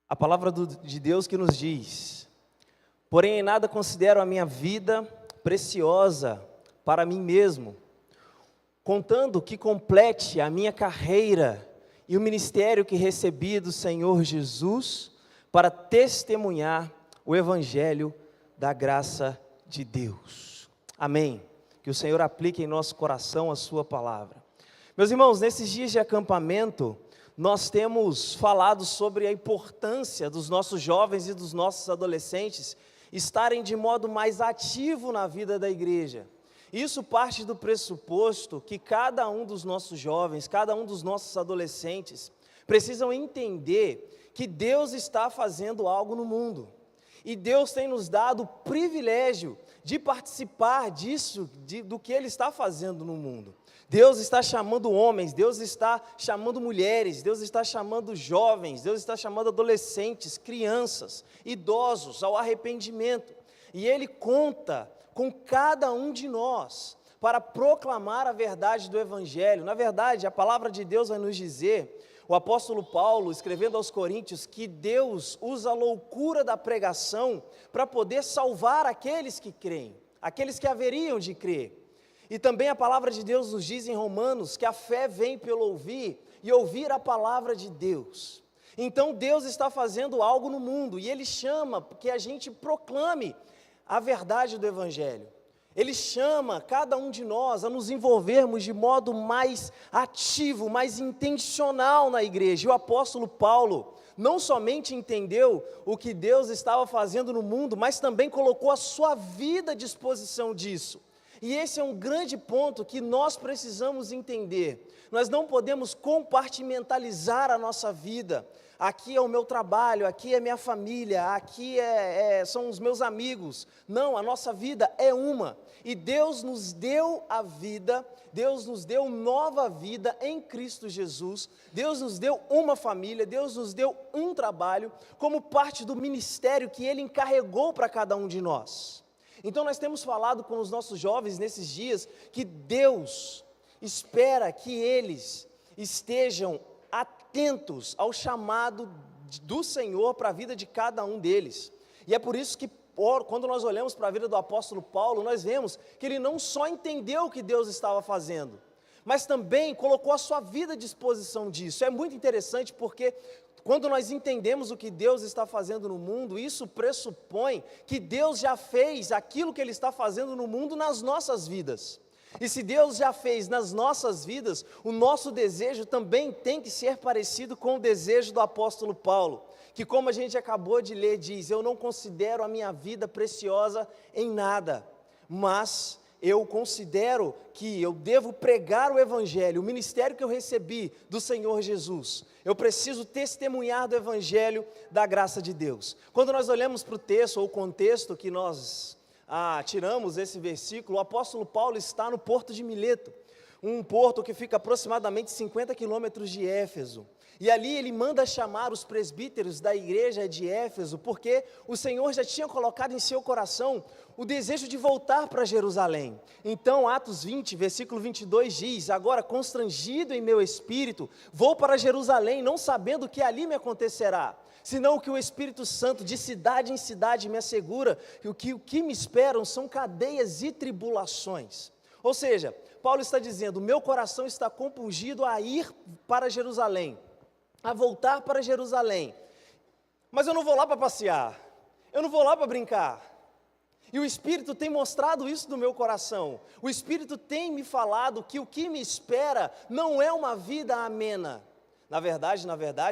A palavra de Deus que nos diz: porém em nada considero a minha vida preciosa para mim mesmo, contando que complete a minha carreira e o ministério que recebi do Senhor Jesus para testemunhar o evangelho da graça de Deus. Amém. Que o Senhor aplique em nosso coração a sua palavra. Meus irmãos, nesses dias de acampamento, nós temos falado sobre a importância dos nossos jovens e dos nossos adolescentes estarem de modo mais ativo na vida da igreja. Isso parte do pressuposto que cada um dos nossos jovens, cada um dos nossos adolescentes, precisam entender que Deus está fazendo algo no mundo. E Deus tem nos dado o privilégio de participar disso, do que Ele está fazendo no mundo. Deus está chamando homens, Deus está chamando mulheres, Deus está chamando jovens, Deus está chamando adolescentes, crianças, idosos ao arrependimento. E Ele conta com cada um de nós para proclamar a verdade do Evangelho. Na verdade, a palavra de Deus vai nos dizer, o apóstolo Paulo, escrevendo aos Coríntios, que Deus usa a loucura da pregação para poder salvar aqueles que creem, aqueles que haveriam de crer. E também a palavra de Deus nos diz em Romanos que a fé vem pelo ouvir e ouvir a palavra de Deus. Então Deus está fazendo algo no mundo e Ele chama que a gente proclame a verdade do Evangelho. Ele chama cada um de nós a nos envolvermos de modo mais ativo, mais intencional na igreja. E o apóstolo Paulo não somente entendeu o que Deus estava fazendo no mundo, mas também colocou a sua vida à disposição disso. E esse é um grande ponto que nós precisamos entender. Nós não podemos compartimentalizar a nossa vida. Aqui é o meu trabalho, aqui é minha família, aqui são os meus amigos. Não, a nossa vida é uma. E Deus nos deu a vida, Deus nos deu nova vida em Cristo Jesus. Deus nos deu uma família, Deus nos deu um trabalho, como parte do ministério que Ele encarregou para cada um de nós. Então nós temos falado com os nossos jovens nesses dias que Deus espera que eles estejam atentos ao chamado do Senhor para a vida de cada um deles. E é por isso que quando nós olhamos para a vida do apóstolo Paulo, nós vemos que ele não só entendeu o que Deus estava fazendo, mas também colocou a sua vida à disposição disso. É muito interessante porque quando nós entendemos o que Deus está fazendo no mundo, isso pressupõe que Deus já fez aquilo que Ele está fazendo no mundo nas nossas vidas. E se Deus já fez nas nossas vidas, o nosso desejo também tem que ser parecido com o desejo do apóstolo Paulo, que, como a gente acabou de ler, diz: eu não considero a minha vida preciosa em nada, mas eu considero que eu devo pregar o Evangelho, o ministério que eu recebi do Senhor Jesus. Eu preciso testemunhar do Evangelho da graça de Deus. Quando nós olhamos para o texto, ou o contexto que nós tiramos esse versículo, o apóstolo Paulo está no porto de Mileto, um porto que fica aproximadamente 50 quilômetros de Éfeso. E ali ele manda chamar os presbíteros da igreja de Éfeso, porque o Senhor já tinha colocado em seu coração o desejo de voltar para Jerusalém. Então, Atos 20, versículo 22 diz: agora, constrangido em meu espírito, vou para Jerusalém, não sabendo o que ali me acontecerá, senão que o Espírito Santo de cidade em cidade me assegura que o que me esperam são cadeias e tribulações. Ou seja, Paulo está dizendo: meu coração está compungido a ir para Jerusalém, a voltar para Jerusalém, mas eu não vou lá para passear, eu não vou lá para brincar. E o Espírito tem mostrado isso no meu coração. O Espírito tem me falado que o que me espera não é uma vida amena. Na verdade,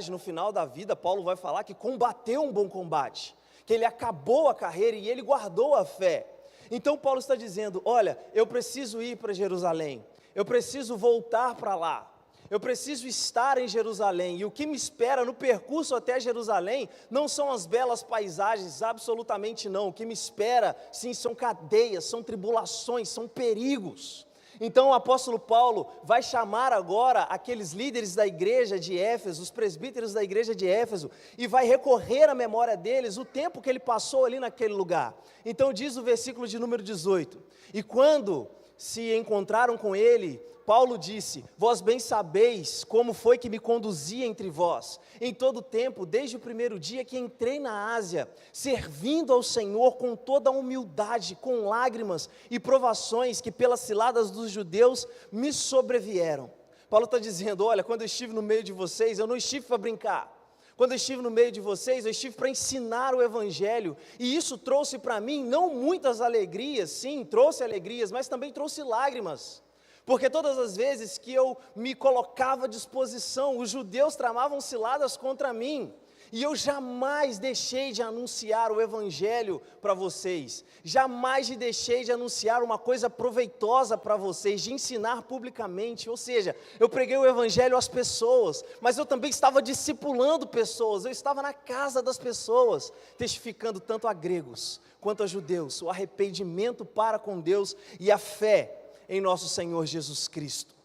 no final da vida, Paulo vai falar que combateu um bom combate, que ele acabou a carreira e ele guardou a fé. Então Paulo está dizendo: olha, eu preciso ir para Jerusalém, eu preciso voltar para lá, eu preciso estar em Jerusalém, e o que me espera no percurso até Jerusalém não são as belas paisagens, absolutamente não. O que me espera, sim, são cadeias, são tribulações, são perigos. Então o apóstolo Paulo vai chamar agora aqueles líderes da igreja de Éfeso, os presbíteros da igreja de Éfeso, e vai recorrer à memória deles o tempo que ele passou ali naquele lugar. Então diz o versículo de número 18: e quando se encontraram com ele, Paulo disse: vós bem sabeis como foi que me conduzia entre vós, em todo o tempo, desde o primeiro dia que entrei na Ásia, servindo ao Senhor com toda a humildade, com lágrimas e provações que pelas ciladas dos judeus me sobrevieram. Paulo está dizendo: olha, quando eu estive no meio de vocês, eu não estive para brincar. Quando eu estive no meio de vocês, eu estive para ensinar o Evangelho, e isso trouxe para mim não muitas alegrias, sim, trouxe alegrias, mas também trouxe lágrimas, porque todas as vezes que eu me colocava à disposição, os judeus tramavam ciladas contra mim, e eu jamais deixei de anunciar o Evangelho para vocês, jamais deixei de anunciar uma coisa proveitosa para vocês, de ensinar publicamente, ou seja, eu preguei o Evangelho às pessoas, mas eu também estava discipulando pessoas, eu estava na casa das pessoas, testificando tanto a gregos quanto a judeus, o arrependimento para com Deus e a fé em nosso Senhor Jesus Cristo.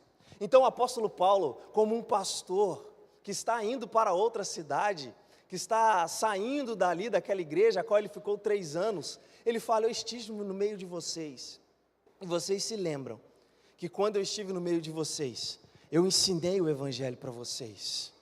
Então o apóstolo Paulo, como um pastor que está indo para outra cidade, que está saindo dali daquela igreja a qual ele ficou 3 anos, ele fala: eu estive no meio de vocês, e vocês se lembram, que quando eu estive no meio de vocês, eu ensinei o Evangelho para vocês,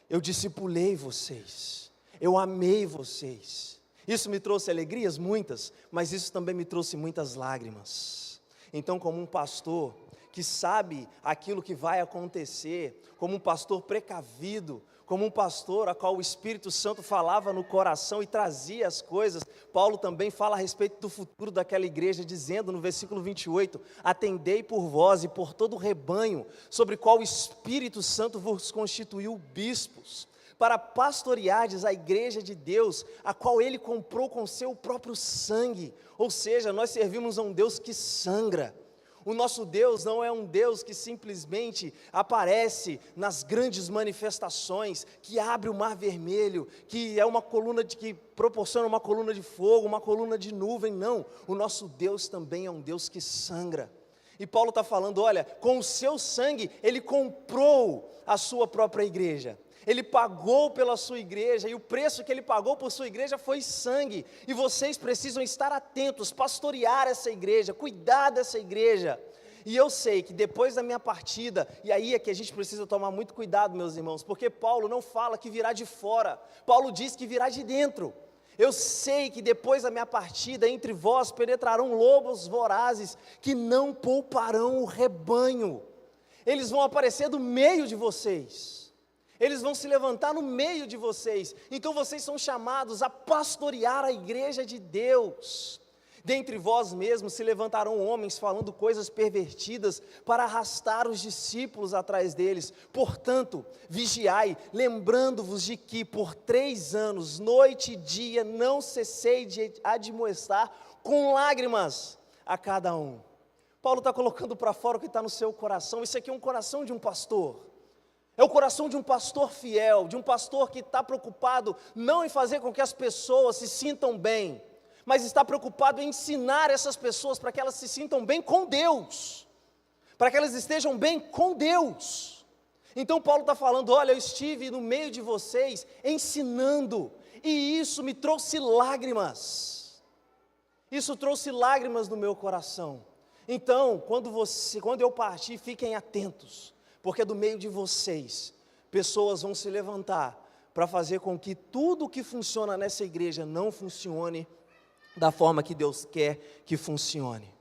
eu discipulei vocês, eu amei vocês, isso me trouxe alegrias muitas, mas isso também me trouxe muitas lágrimas. Então, como um pastor que sabe aquilo que vai acontecer, como um pastor precavido, como um pastor a qual o Espírito Santo falava no coração e trazia as coisas, Paulo também fala a respeito do futuro daquela igreja, dizendo no versículo 28, atendei por vós e por todo o rebanho, sobre qual o Espírito Santo vos constituiu bispos, para pastoreardes a igreja de Deus, a qual ele comprou com seu próprio sangue, ou seja, nós servimos a um Deus que sangra. O nosso Deus não é um Deus que simplesmente aparece nas grandes manifestações, que abre o mar vermelho, que é uma coluna que proporciona uma coluna de fogo, uma coluna de nuvem, não. O nosso Deus também é um Deus que sangra. E Paulo está falando, olha, com o seu sangue, ele comprou a sua própria igreja. Ele pagou pela sua igreja, e o preço que ele pagou por sua igreja foi sangue, e vocês precisam estar atentos, pastorear essa igreja, cuidar dessa igreja. E eu sei que depois da minha partida, e aí é que a gente precisa tomar muito cuidado, meus irmãos, porque Paulo não fala que virá de fora, Paulo diz que virá de dentro. Eu sei que depois da minha partida, entre vós penetrarão lobos vorazes, que não pouparão o rebanho. Eles vão aparecer do meio de vocês, eles vão se levantar no meio de vocês, então vocês são chamados a pastorear a igreja de Deus. Dentre vós mesmos se levantarão homens falando coisas pervertidas para arrastar os discípulos atrás deles. Portanto, vigiai, lembrando-vos de que por 3 anos, noite e dia, não cessei de admoestar com lágrimas a cada um. Paulo está colocando para fora o que está no seu coração. Isso aqui é um coração de um pastor. É o coração de um pastor fiel, de um pastor que está preocupado não em fazer com que as pessoas se sintam bem, mas está preocupado em ensinar essas pessoas para que elas se sintam bem com Deus, para que elas estejam bem com Deus. Então Paulo está falando, olha, eu estive no meio de vocês ensinando, e isso me trouxe lágrimas, isso trouxe lágrimas no meu coração. Então, quando eu partir, fiquem atentos, porque do meio de vocês, pessoas vão se levantar para fazer com que tudo que funciona nessa igreja não funcione da forma que Deus quer que funcione.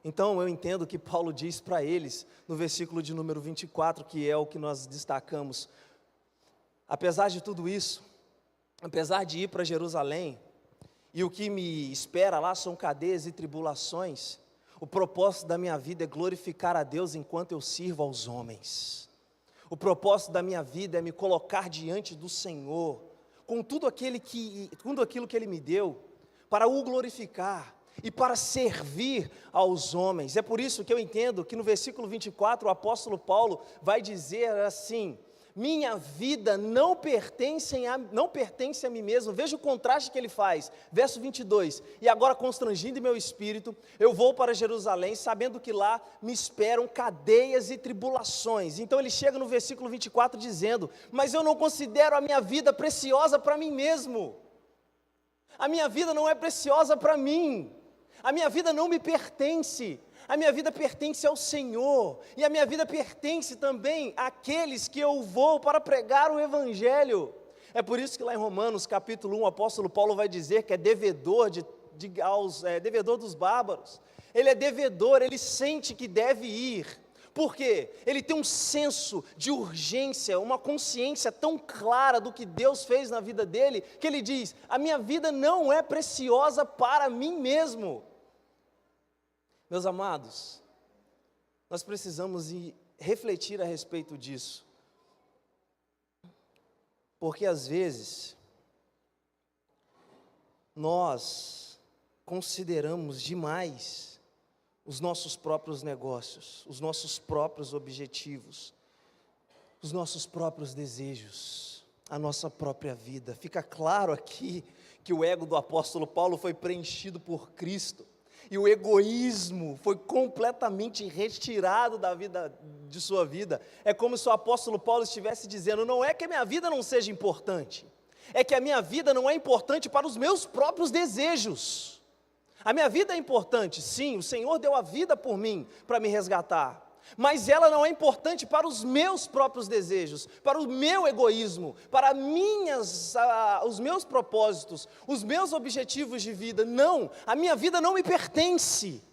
Então eu entendo que Paulo diz para eles, no versículo de número 24, que é o que nós destacamos, apesar de tudo isso, apesar de ir para Jerusalém, e o que me espera lá são cadeias e tribulações, o propósito da minha vida é glorificar a Deus enquanto eu sirvo aos homens. O propósito da minha vida é me colocar diante do Senhor, com tudo aquilo que Ele me deu, para o glorificar e para servir aos homens. É por isso que eu entendo que no versículo 24 o apóstolo Paulo vai dizer assim, minha vida não pertence a mim mesmo. Veja o contraste que ele faz, verso 22, e agora constrangindo meu espírito, eu vou para Jerusalém, sabendo que lá me esperam cadeias e tribulações. Então ele chega no versículo 24 dizendo, mas eu não considero a minha vida preciosa para mim mesmo, a minha vida não é preciosa para mim, a minha vida não me pertence, A minha vida pertence ao Senhor, e a minha vida pertence também àqueles que eu vou para pregar o Evangelho. É por isso que lá em Romanos capítulo 1, o apóstolo Paulo vai dizer que é devedor, devedor dos bárbaros. Ele é devedor, ele sente que deve ir. Por quê? Ele tem um senso de urgência, uma consciência tão clara do que Deus fez na vida dele, que ele diz: a minha vida não é preciosa para mim mesmo. Meus amados, nós precisamos refletir a respeito disso, porque às vezes nós consideramos demais os nossos próprios negócios, os nossos próprios objetivos, os nossos próprios desejos, a nossa própria vida. Fica claro aqui que o ego do apóstolo Paulo foi preenchido por Cristo, e o egoísmo foi completamente retirado da vida, de sua vida. É como se o apóstolo Paulo estivesse dizendo: não é que a minha vida não seja importante, é que a minha vida não é importante para os meus próprios desejos. A minha vida é importante, sim, o Senhor deu a vida por mim, para me resgatar, mas ela não é importante para os meus próprios desejos, para o meu egoísmo, para os meus propósitos, os meus objetivos de vida. Não, a minha vida não me pertence.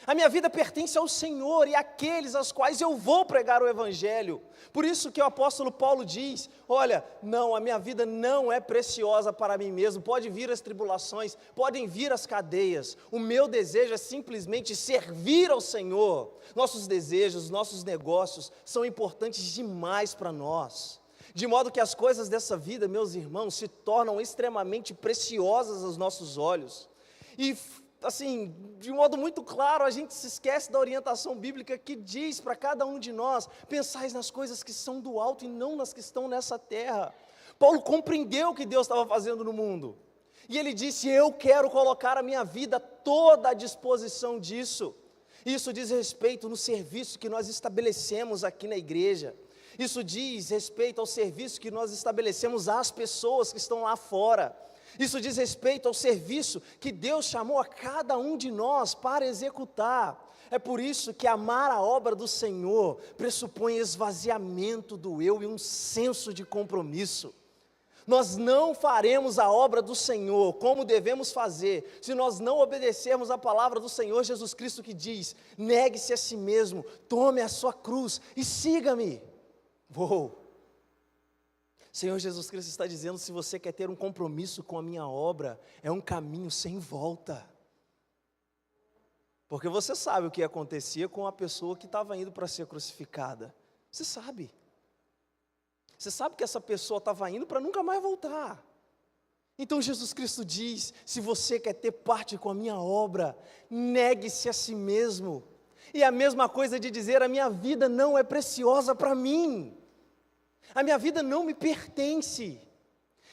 A minha vida pertence ao Senhor e àqueles aos quais eu vou pregar o Evangelho. Por isso que o apóstolo Paulo diz: olha, não, a minha vida não é preciosa para mim mesmo. Pode vir as tribulações, podem vir as cadeias. O meu desejo é simplesmente servir ao Senhor. Nossos desejos, nossos negócios são importantes demais para nós. De modo que as coisas dessa vida, meus irmãos, se tornam extremamente preciosas aos nossos olhos. E assim, de modo muito claro, a gente se esquece da orientação bíblica que diz para cada um de nós: pensais nas coisas que são do alto e não nas que estão nessa terra. Paulo compreendeu o que Deus estava fazendo no mundo, e ele disse: eu quero colocar a minha vida toda à disposição disso. Isso diz respeito no serviço que nós estabelecemos aqui na igreja. Isso diz respeito ao serviço que nós estabelecemos às pessoas que estão lá fora. Isso diz respeito ao serviço que Deus chamou a cada um de nós para executar. É por isso que amar a obra do Senhor pressupõe esvaziamento do eu e um senso de compromisso. Nós não faremos a obra do Senhor como devemos fazer, se nós não obedecermos a palavra do Senhor Jesus Cristo, que diz: negue-se a si mesmo, tome a sua cruz e siga-me. Senhor Jesus Cristo está dizendo: se você quer ter um compromisso com a minha obra, é um caminho sem volta. Porque você sabe o que acontecia com a pessoa que estava indo para ser crucificada. Você sabe. Você sabe que essa pessoa estava indo para nunca mais voltar. Então Jesus Cristo diz: se você quer ter parte com a minha obra, negue-se a si mesmo. E a mesma coisa de dizer: a minha vida não é preciosa para mim. A minha vida não me pertence.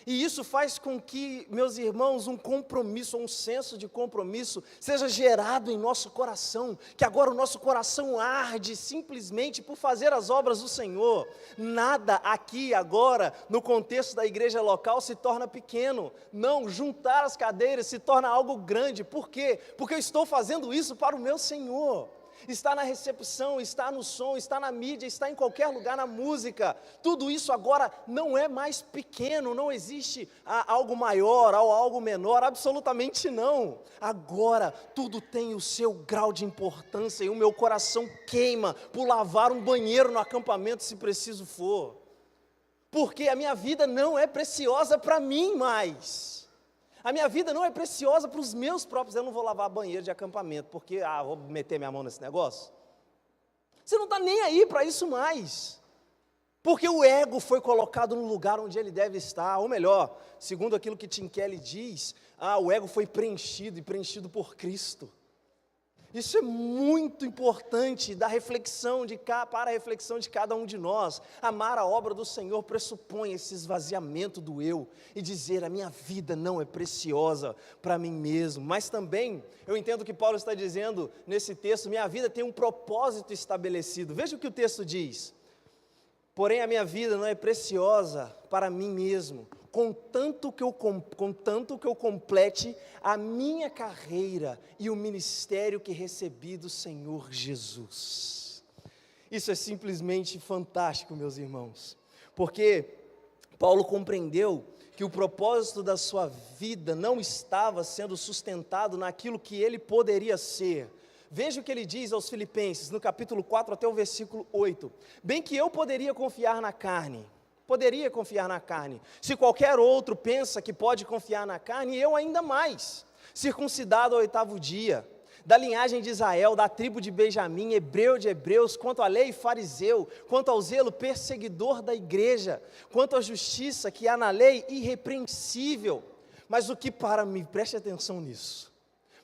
E isso faz com que, meus irmãos, um compromisso, um senso de compromisso seja gerado em nosso coração, que agora o nosso coração arde simplesmente por fazer as obras do Senhor. Nada aqui agora, no contexto da igreja local, se torna pequeno. Não, juntar as cadeiras se torna algo grande. Por quê? Porque eu estou fazendo isso para o meu Senhor. Está na recepção, está no som, está na mídia, está em qualquer lugar, na música. Tudo isso agora não é mais pequeno, não existe algo maior ou algo menor, absolutamente não. Agora tudo tem o seu grau de importância, e o meu coração queima por lavar um banheiro no acampamento, se preciso for. Porque a minha vida não é preciosa para mim mais. A minha vida não é preciosa para os meus próprios. Eu não vou lavar banheiro de acampamento, porque, vou meter minha mão nesse negócio. Você não está nem aí para isso mais. Porque o ego foi colocado no lugar onde ele deve estar. Ou melhor, segundo aquilo que Tim Keller diz, o ego foi preenchido, e preenchido por Cristo. Isso é muito importante para a reflexão de cada um de nós. Amar a obra do Senhor pressupõe esse esvaziamento do eu e dizer: a minha vida não é preciosa para mim mesmo. Mas também, eu entendo que Paulo está dizendo nesse texto: minha vida tem um propósito estabelecido. Veja o que o texto diz: porém a minha vida não é preciosa para mim mesmo, contanto que eu complete a minha carreira e o ministério que recebi do Senhor Jesus. Isso é simplesmente fantástico, meus irmãos, porque Paulo compreendeu que o propósito da sua vida não estava sendo sustentado naquilo que ele poderia ser. Veja o que ele diz aos Filipenses, no capítulo 4 até o versículo 8. Bem que eu poderia confiar na carne, se qualquer outro pensa que pode confiar na carne, eu ainda mais, circuncidado ao 8º dia, da linhagem de Israel, da tribo de Benjamim, hebreu de hebreus, quanto à lei fariseu, quanto ao zelo perseguidor da igreja, quanto à justiça que há na lei irrepreensível, mas o que para mim, preste atenção nisso,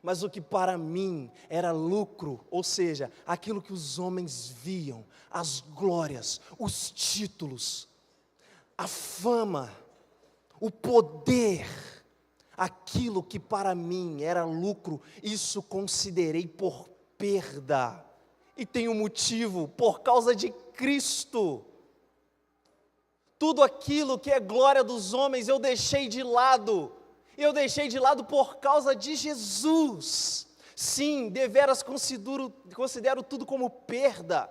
mas o que para mim era lucro, ou seja, aquilo que os homens viam, as glórias, os títulos, a fama, o poder, aquilo que para mim era lucro, isso considerei por perda, e tem um motivo, por causa de Cristo. Tudo aquilo que é glória dos homens eu deixei de lado por causa de Jesus. Sim, deveras considero tudo como perda,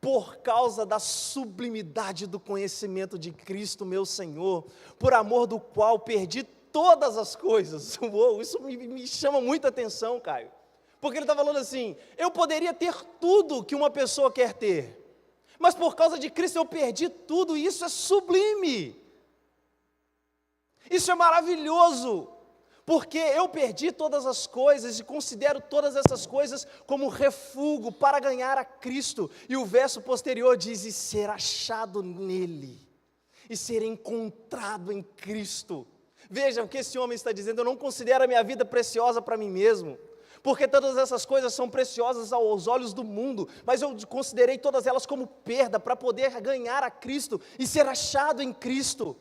por causa da sublimidade do conhecimento de Cristo meu Senhor, por amor do qual perdi todas as coisas. Uou, isso me chama muita atenção, Caio, porque ele está falando assim, eu poderia ter tudo que uma pessoa quer ter, mas por causa de Cristo eu perdi tudo, e isso é sublime, isso é maravilhoso, porque eu perdi todas as coisas e considero todas essas coisas como refúgio para ganhar a Cristo, e o verso posterior diz, e ser achado nele, e ser encontrado em Cristo. Vejam o que esse homem está dizendo, eu não considero a minha vida preciosa para mim mesmo, porque todas essas coisas são preciosas aos olhos do mundo, mas eu considerei todas elas como perda, para poder ganhar a Cristo, e ser achado em Cristo.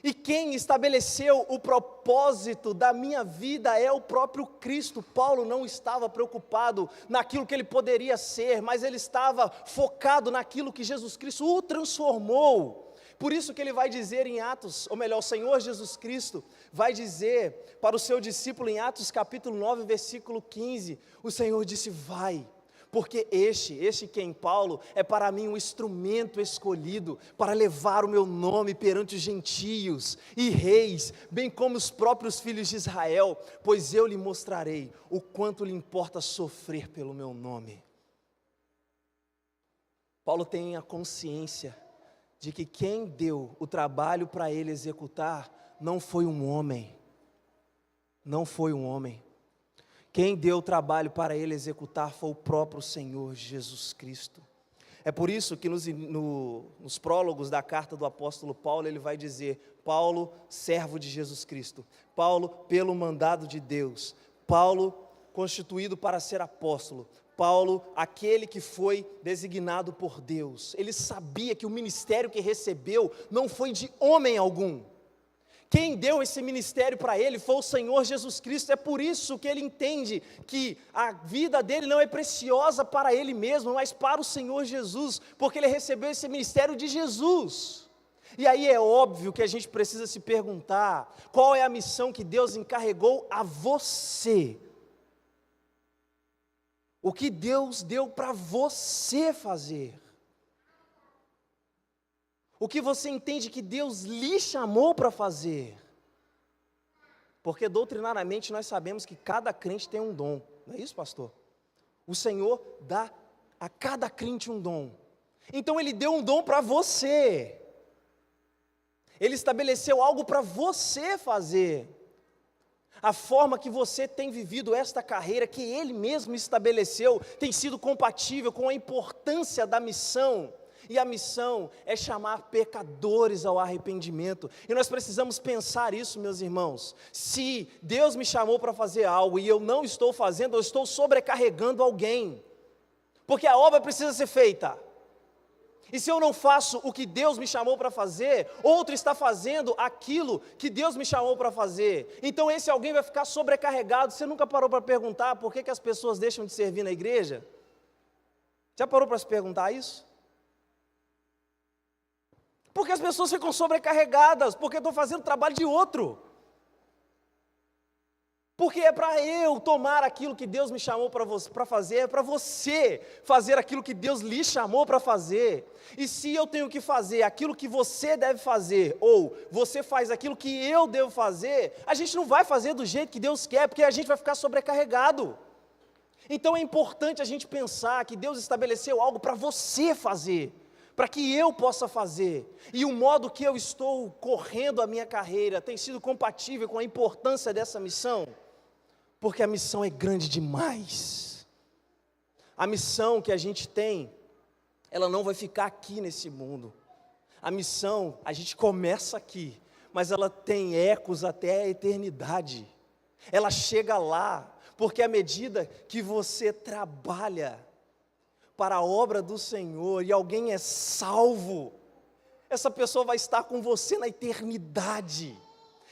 E quem estabeleceu o propósito da minha vida é o próprio Cristo. Paulo não estava preocupado naquilo que ele poderia ser, mas ele estava focado naquilo que Jesus Cristo o transformou. Por isso que ele vai dizer em Atos, ou melhor, o Senhor Jesus Cristo vai dizer para o seu discípulo em Atos capítulo 9, versículo 15, o Senhor disse, vai, porque este quem Paulo, é para mim um instrumento escolhido, para levar o meu nome perante os gentios e reis, bem como os próprios filhos de Israel, pois eu lhe mostrarei o quanto lhe importa sofrer pelo meu nome. Paulo tem a consciência de que quem deu o trabalho para ele executar, não foi um homem, quem deu o trabalho para ele executar foi o próprio Senhor Jesus Cristo. É por isso que nos prólogos da carta do apóstolo Paulo, ele vai dizer, Paulo, servo de Jesus Cristo, Paulo, pelo mandado de Deus, Paulo, constituído para ser apóstolo, Paulo, aquele que foi designado por Deus. Ele sabia que o ministério que recebeu não foi de homem algum. Quem deu esse ministério para ele foi o Senhor Jesus Cristo. É por isso que ele entende que a vida dele não é preciosa para ele mesmo, mas para o Senhor Jesus, porque ele recebeu esse ministério de Jesus. E aí é óbvio que a gente precisa se perguntar, qual é a missão que Deus encarregou a você? O que Deus deu para você fazer? O que você entende que Deus lhe chamou para fazer? Porque doutrinariamente nós sabemos que cada crente tem um dom, não é isso, pastor? O Senhor dá a cada crente um dom, então Ele deu um dom para você, Ele estabeleceu algo para você fazer. A forma que você tem vivido esta carreira que Ele mesmo estabeleceu, tem sido compatível com a importância da missão, e a missão é chamar pecadores ao arrependimento, e nós precisamos pensar isso, meus irmãos. Se Deus me chamou para fazer algo, e eu não estou fazendo, eu estou sobrecarregando alguém, porque a obra precisa ser feita, e se eu não faço o que Deus me chamou para fazer, outro está fazendo aquilo que Deus me chamou para fazer, então esse alguém vai ficar sobrecarregado. Você nunca parou para perguntar por que as pessoas deixam de servir na igreja? Já parou para se perguntar isso? Porque as pessoas ficam sobrecarregadas, porque eu estou fazendo o trabalho de outro. Porque é para eu tomar aquilo que Deus me chamou para fazer, é para você fazer aquilo que Deus lhe chamou para fazer. E se eu tenho que fazer aquilo que você deve fazer, ou você faz aquilo que eu devo fazer, a gente não vai fazer do jeito que Deus quer, porque a gente vai ficar sobrecarregado. Então é importante a gente pensar que Deus estabeleceu algo para você fazer, para que eu possa fazer, e o modo que eu estou correndo a minha carreira tem sido compatível com a importância dessa missão. Porque a missão é grande demais. A missão que a gente tem, ela não vai ficar aqui nesse mundo. A missão, a gente começa aqui, mas ela tem ecos até a eternidade. Ela chega lá, porque à medida que você trabalha para a obra do Senhor e alguém é salvo, essa pessoa vai estar com você na eternidade.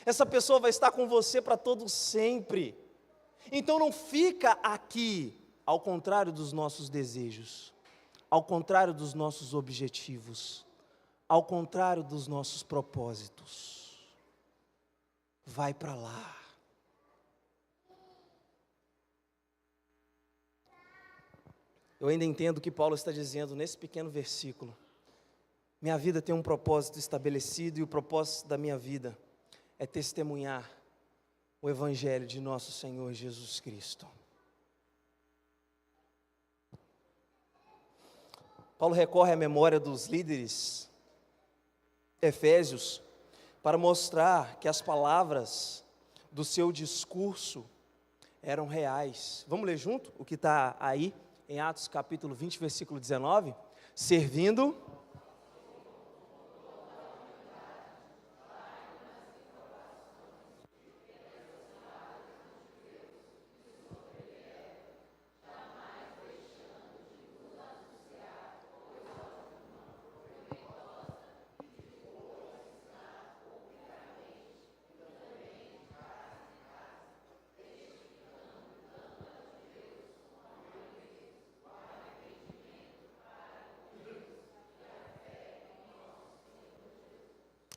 Essa pessoa vai estar com você para todo sempre. Então não fica aqui, ao contrário dos nossos desejos, ao contrário dos nossos objetivos, ao contrário dos nossos propósitos. Vai para lá. Eu ainda entendo o que Paulo está dizendo nesse pequeno versículo. Minha vida tem um propósito estabelecido e o propósito da minha vida é testemunhar o Evangelho de nosso Senhor Jesus Cristo. Paulo recorre à memória dos líderes efésios para mostrar que as palavras do seu discurso eram reais. Vamos ler junto o que está aí em Atos capítulo 20, versículo 19? Servindo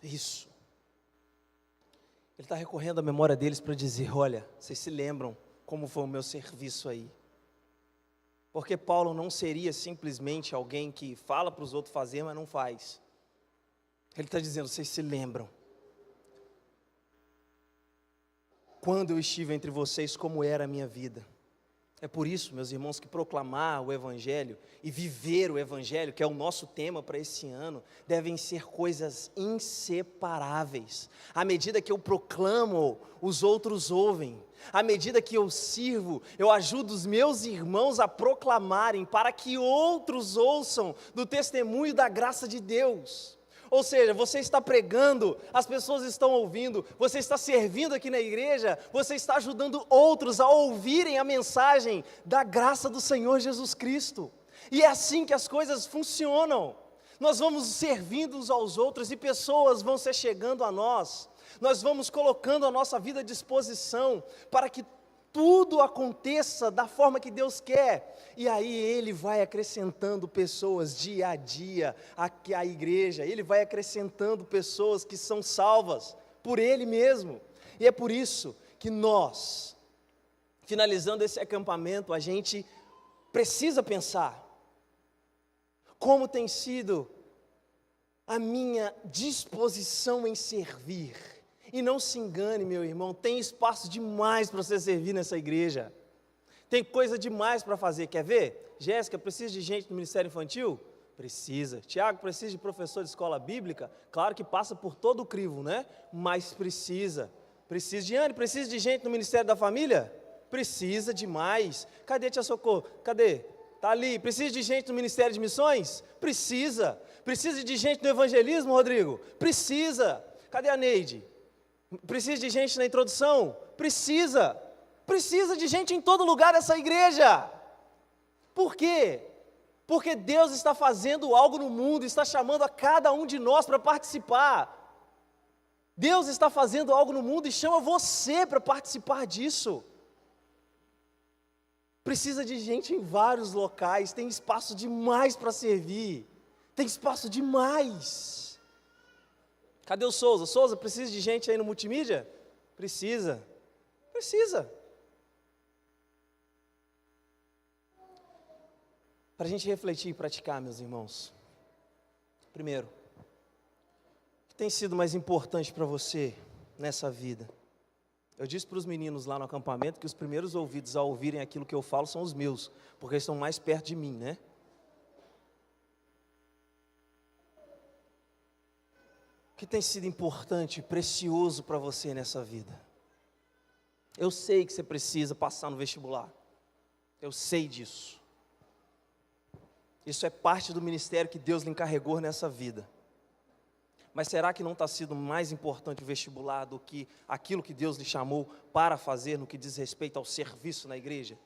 isso. Ele está recorrendo à memória deles para dizer, olha, vocês se lembram como foi o meu serviço aí. Porque Paulo não seria simplesmente alguém que fala para os outros fazer, mas não faz. Ele está dizendo, vocês se lembram. Quando eu estive entre vocês, como era a minha vida. É por isso, meus irmãos, que proclamar o Evangelho e viver o Evangelho, que é o nosso tema para esse ano, devem ser coisas inseparáveis. À medida que eu proclamo, os outros ouvem. À medida que eu sirvo, eu ajudo os meus irmãos a proclamarem, para que outros ouçam do testemunho da graça de Deus. Ou seja, você está pregando, as pessoas estão ouvindo, você está servindo aqui na igreja, você está ajudando outros a ouvirem a mensagem da graça do Senhor Jesus Cristo. E é assim que as coisas funcionam. Nós vamos servindo uns aos outros e pessoas vão se chegando a nós. Nós vamos colocando a nossa vida à disposição para que tudo aconteça da forma que Deus quer, e aí Ele vai acrescentando pessoas dia a dia, aqui à igreja, Ele vai acrescentando pessoas que são salvas por Ele mesmo, e é por isso que nós, finalizando esse acampamento, a gente precisa pensar, como tem sido a minha disposição em servir. E não se engane, meu irmão, tem espaço demais para você servir nessa igreja. Tem coisa demais para fazer, quer ver? Jéssica, precisa de gente no Ministério Infantil? Precisa. Tiago, precisa de professor de escola bíblica? Claro que passa por todo o crivo, né? Mas precisa. Precisa. Diane, precisa de gente no Ministério da Família? Precisa demais. Cadê Tia Socorro? Cadê? Está ali. Precisa de gente no Ministério de Missões? Precisa. Precisa de gente no evangelismo, Rodrigo? Precisa. Cadê a Neide? Precisa de gente na introdução? Precisa. Precisa de gente em todo lugar dessa igreja. Por quê? Porque Deus está fazendo algo no mundo, está chamando a cada um de nós para participar. Deus está fazendo algo no mundo e chama você para participar disso. Precisa de gente em vários locais, tem espaço demais para servir. Tem espaço demais. Cadê o Souza? Souza, precisa de gente aí no multimídia? Precisa. Para a gente refletir e praticar, meus irmãos. Primeiro, o que tem sido mais importante para você nessa vida? Eu disse para os meninos lá no acampamento que os primeiros ouvidos a ouvirem aquilo que eu falo são os meus, porque eles estão mais perto de mim, né? O que tem sido importante, precioso para você nessa vida? Eu sei que você precisa passar no vestibular. Eu sei disso. Isso é parte do ministério que Deus lhe encarregou nessa vida. Mas será que não está sendo mais importante o vestibular do que aquilo que Deus lhe chamou para fazer no que diz respeito ao serviço na igreja?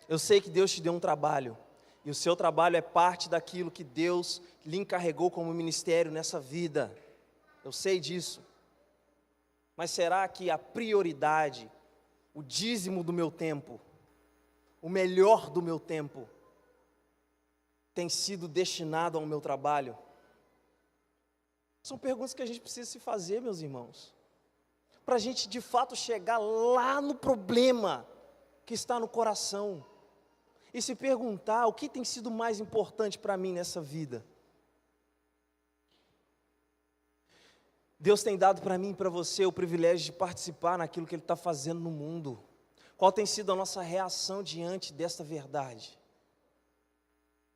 Eu sei que Deus te deu um trabalho, e o seu trabalho é parte daquilo que Deus lhe encarregou como ministério nessa vida. Eu sei disso. Mas será que a prioridade, o dízimo do meu tempo, o melhor do meu tempo, tem sido destinado ao meu trabalho? São perguntas que a gente precisa se fazer, meus irmãos, para a gente de fato chegar lá no problema que está no coração, e se perguntar o que tem sido mais importante para mim nessa vida. Deus tem dado para mim e para você o privilégio de participar naquilo que Ele está fazendo no mundo. Qual tem sido a nossa reação diante desta verdade?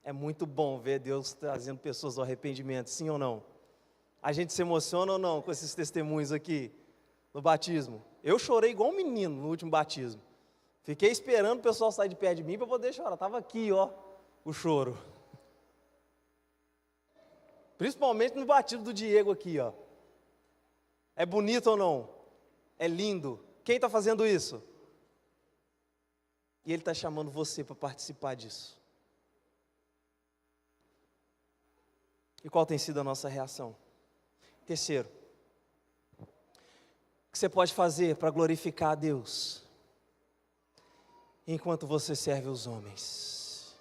É muito bom ver Deus trazendo pessoas ao arrependimento, sim ou não? A gente se emociona ou não com esses testemunhos aqui no batismo? Eu chorei igual um menino no último batismo. Fiquei esperando o pessoal sair de perto de mim para poder chorar. Estava aqui, ó, o choro. Principalmente no batismo do Diego aqui, ó. É bonito ou não? É lindo. Quem está fazendo isso? E Ele está chamando você para participar disso. E qual tem sido a nossa reação? Terceiro, o que você pode fazer para glorificar a Deus enquanto você serve os homens?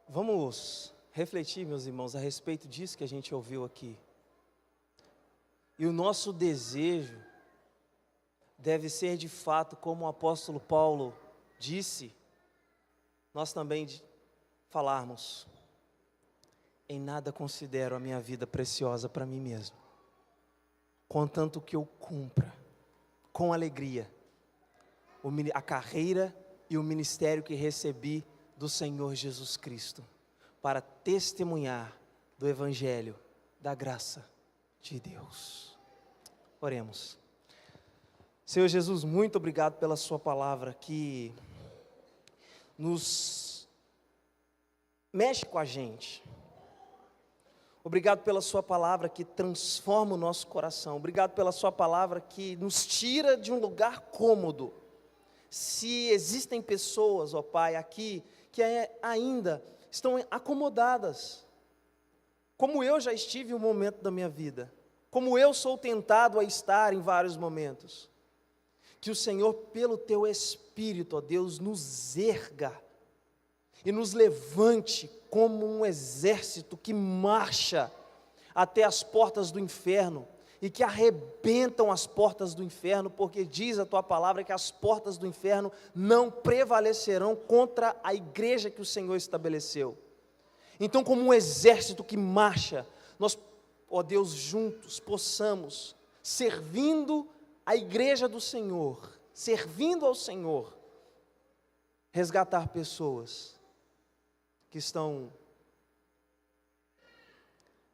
Vamos refletir, meus irmãos, a respeito disso que a gente ouviu aqui. E o nosso desejo deve ser de fato, como o apóstolo Paulo disse, nós também falarmos: em nada considero a minha vida preciosa para mim mesmo, contanto que eu cumpra com alegria a carreira e o ministério que recebi do Senhor Jesus Cristo, para testemunhar do Evangelho, da graça de Deus. Oremos. Senhor Jesus, muito obrigado pela sua palavra que nos mexe com a gente. Obrigado pela sua palavra que transforma o nosso coração. Obrigado pela sua palavra que nos tira de um lugar cômodo. Se existem pessoas, ó Pai, aqui que ainda estão acomodadas, como eu já estive em um momento da minha vida, como eu sou tentado a estar em vários momentos, que o Senhor, pelo Teu Espírito, ó Deus, nos erga e nos levante como um exército que marcha até as portas do inferno e que arrebentam as portas do inferno, porque diz a Tua palavra que as portas do inferno não prevalecerão contra a igreja que o Senhor estabeleceu. Então, como um exército que marcha, nós, ó Deus, juntos possamos, servindo a igreja do Senhor, servindo ao Senhor, resgatar pessoas que estão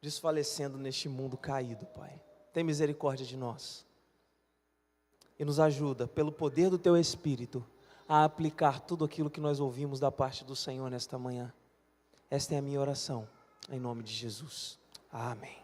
desfalecendo neste mundo caído, Pai. Tem misericórdia de nós e nos ajuda, pelo poder do Teu Espírito, a aplicar tudo aquilo que nós ouvimos da parte do Senhor nesta manhã. Esta é a minha oração, em nome de Jesus. Amém.